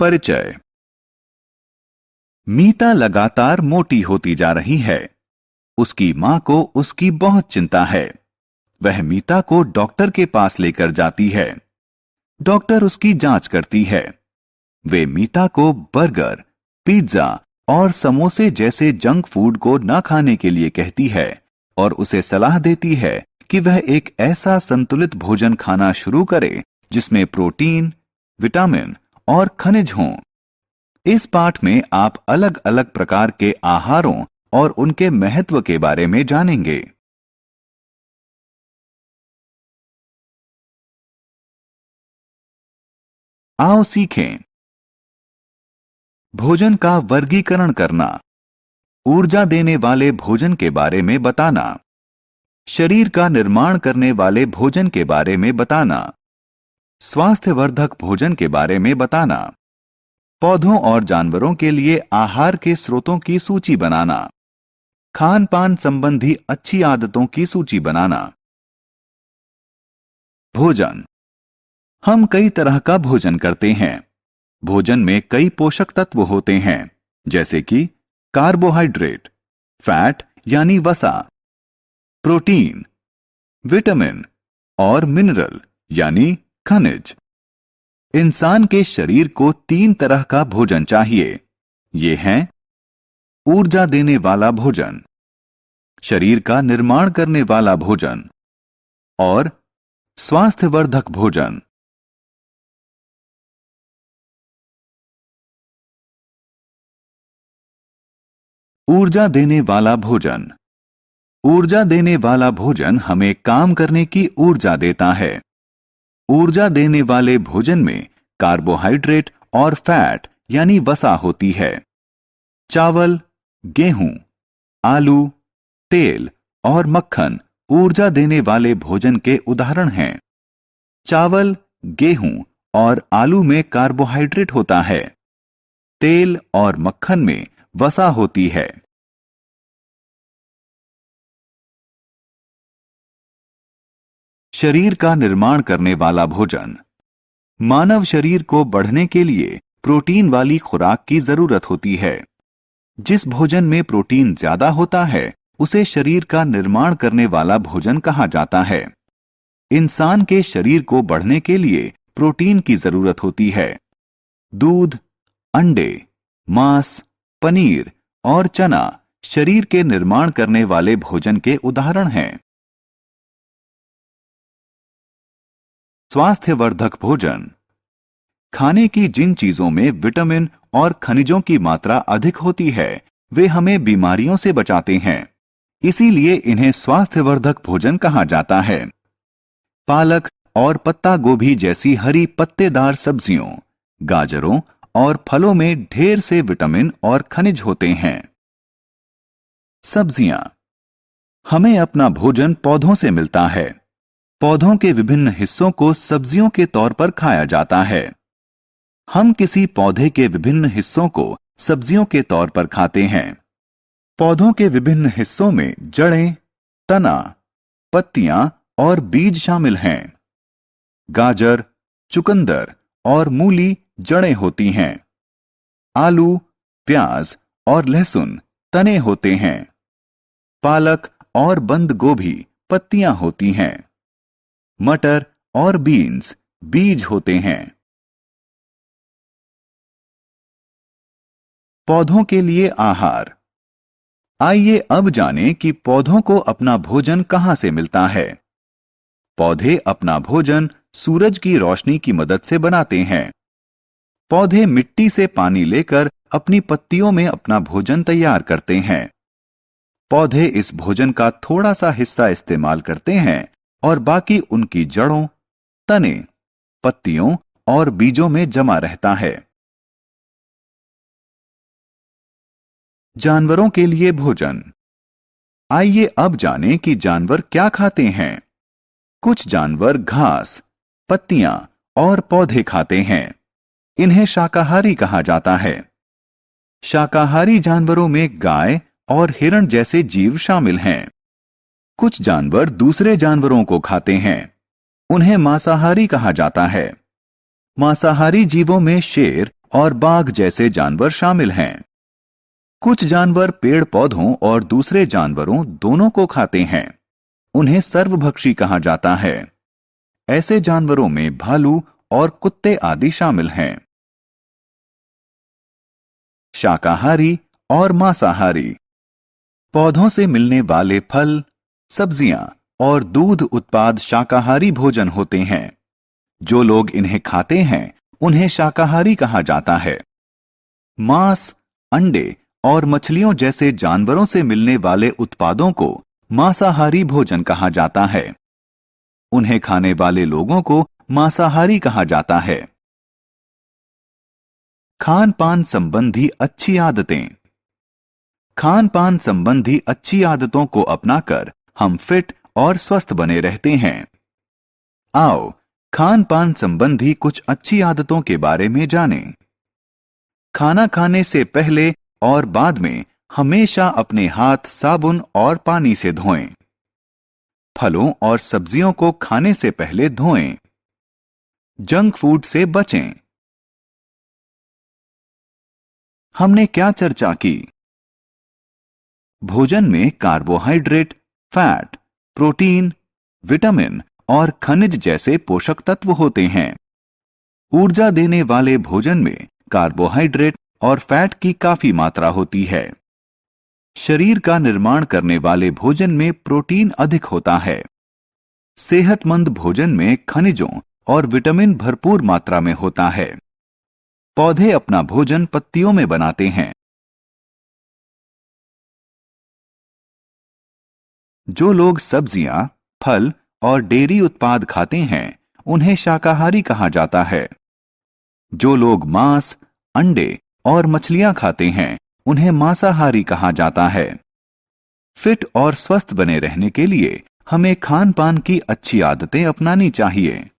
परिचय। मीता लगातार मोटी होती जा रही है। उसकी मां को उसकी बहुत चिंता है। वह मीता को डॉक्टर के पास लेकर जाती है। डॉक्टर उसकी जांच करती है। वे मीता को बर्गर, पिज्जा और समोसे जैसे जंक फूड को न खाने के लिए कहती है और उसे सलाह देती है कि वह एक ऐसा संतुलित भोजन खाना शुरू करे जिसमें प्रोटीन, विटामिन और खनिज हों। इस पाठ में आप अलग अलग प्रकार के आहारों और उनके महत्व के बारे में जानेंगे। आओ सीखें। भोजन का वर्गीकरण करना, ऊर्जा देने वाले भोजन के बारे में बताना, शरीर का निर्माण करने वाले भोजन के बारे में बताना, स्वास्थ्यवर्धक भोजन के बारे में बताना, पौधों और जानवरों के लिए आहार के स्रोतों की सूची बनाना, खान पान संबंधी अच्छी आदतों की सूची बनाना। भोजन। हम कई तरह का भोजन करते हैं। भोजन में कई पोषक तत्व होते हैं, जैसे कि कार्बोहाइड्रेट, फैट यानी वसा, प्रोटीन, विटामिन और मिनरल यानी खनिज। इंसान के शरीर को 3 तरह का भोजन चाहिए। ये हैं ऊर्जा देने वाला भोजन, शरीर का निर्माण करने वाला भोजन और स्वास्थ्यवर्धक भोजन। ऊर्जा देने वाला भोजन। ऊर्जा देने वाला भोजन हमें काम करने की ऊर्जा देता है। ऊर्जा देने वाले भोजन में कार्बोहाइड्रेट और फैट यानी वसा होती है। चावल, गेहूं, आलू, तेल और मक्खन ऊर्जा देने वाले भोजन के उदाहरण हैं। चावल, गेहूं और आलू में कार्बोहाइड्रेट होता है। तेल और मक्खन में वसा होती है। शरीर का निर्माण करने वाला भोजन। मानव शरीर को बढ़ने के लिए प्रोटीन वाली खुराक की जरूरत होती है। जिस भोजन में प्रोटीन ज्यादा होता है उसे शरीर का निर्माण करने वाला भोजन कहा जाता है। इंसान के शरीर को बढ़ने के लिए प्रोटीन की जरूरत होती है। दूध, अंडे, मांस, पनीर और चना शरीर के निर्माण करने वाले भोजन के उदाहरण हैं। स्वास्थ्यवर्धक भोजन। खाने की जिन चीजों में विटामिन और खनिजों की मात्रा अधिक होती है वे हमें बीमारियों से बचाते हैं। इसीलिए इन्हें स्वास्थ्यवर्धक भोजन कहा जाता है। पालक और पत्ता गोभी जैसी हरी पत्तेदार सब्जियों, गाजरों और फलों में ढेर से विटामिन और खनिज होते हैं। सब्जियां। हमें अपना भोजन पौधों से मिलता है। पौधों के विभिन्न हिस्सों को सब्जियों के तौर पर खाया जाता है। हम किसी पौधे के विभिन्न हिस्सों को सब्जियों के तौर पर खाते हैं। पौधों के विभिन्न हिस्सों में जड़ें, तना, पत्तियां और बीज शामिल हैं। गाजर, चुकंदर और मूली जड़ें होती हैं। आलू, प्याज और लहसुन तने होते हैं। पालक और बंद गोभी पत्तियां होती हैं। मटर और बीन्स बीज होते हैं। पौधों के लिए आहार। आइए अब जानें कि पौधों को अपना भोजन कहां से मिलता है। पौधे अपना भोजन सूरज की रोशनी की मदद से बनाते हैं। पौधे मिट्टी से पानी लेकर अपनी पत्तियों में अपना भोजन तैयार करते हैं। पौधे इस भोजन का थोड़ा सा हिस्सा इस्तेमाल करते हैं और बाकी उनकी जड़ों, तने, पत्तियों और बीजों में जमा रहता है। जानवरों के लिए भोजन। आइए अब जानें कि जानवर क्या खाते हैं। कुछ जानवर घास, पत्तियां और पौधे खाते हैं। इन्हें शाकाहारी कहा जाता है। शाकाहारी जानवरों में गाय और हिरण जैसे जीव शामिल हैं। कुछ जानवर दूसरे जानवरों को खाते हैं। उन्हें मांसाहारी कहा जाता है। मांसाहारी जीवों में शेर और बाघ जैसे जानवर शामिल हैं। कुछ जानवर पेड़ पौधों और दूसरे जानवरों दोनों को खाते हैं। उन्हें सर्वभक्षी कहा जाता है। ऐसे जानवरों में भालू और कुत्ते आदि शामिल हैं। शाकाहारी और मांसाहारी। पौधों से मिलने वाले फल, सब्जियां और दूध उत्पाद शाकाहारी भोजन होते हैं। जो लोग इन्हें खाते हैं उन्हें शाकाहारी कहा जाता है। मांस, अंडे और मछलियों जैसे जानवरों से मिलने वाले उत्पादों को मांसाहारी भोजन कहा जाता है। उन्हें खाने वाले लोगों को मांसाहारी कहा जाता है। खान पान संबंधी अच्छी आदतें। खान पान संबंधी अच्छी आदतों को अपनाकर हम फिट और स्वस्थ बने रहते हैं। आओ खान पान संबंधी कुछ अच्छी आदतों के बारे में जानें। खाना खाने से पहले और बाद में हमेशा अपने हाथ साबुन और पानी से धोएं। फलों और सब्जियों को खाने से पहले धोएं। जंक फूड से बचें। हमने क्या चर्चा की? भोजन में कार्बोहाइड्रेट, फैट, प्रोटीन, विटामिन और खनिज जैसे पोषक तत्व होते हैं। ऊर्जा देने वाले भोजन में कार्बोहाइड्रेट और फैट की काफी मात्रा होती है। शरीर का निर्माण करने वाले भोजन में प्रोटीन अधिक होता है। सेहतमंद भोजन में खनिजों और विटामिन भरपूर मात्रा में होता है। पौधे अपना भोजन पत्तियों में बनाते हैं। जो लोग सब्जियां, फल और डेयरी उत्पाद खाते हैं उन्हें शाकाहारी कहा जाता है। जो लोग मांस, अंडे और मछलियां खाते हैं उन्हें मांसाहारी कहा जाता है। फिट और स्वस्थ बने रहने के लिए हमें खान पान की अच्छी आदतें अपनानी चाहिए।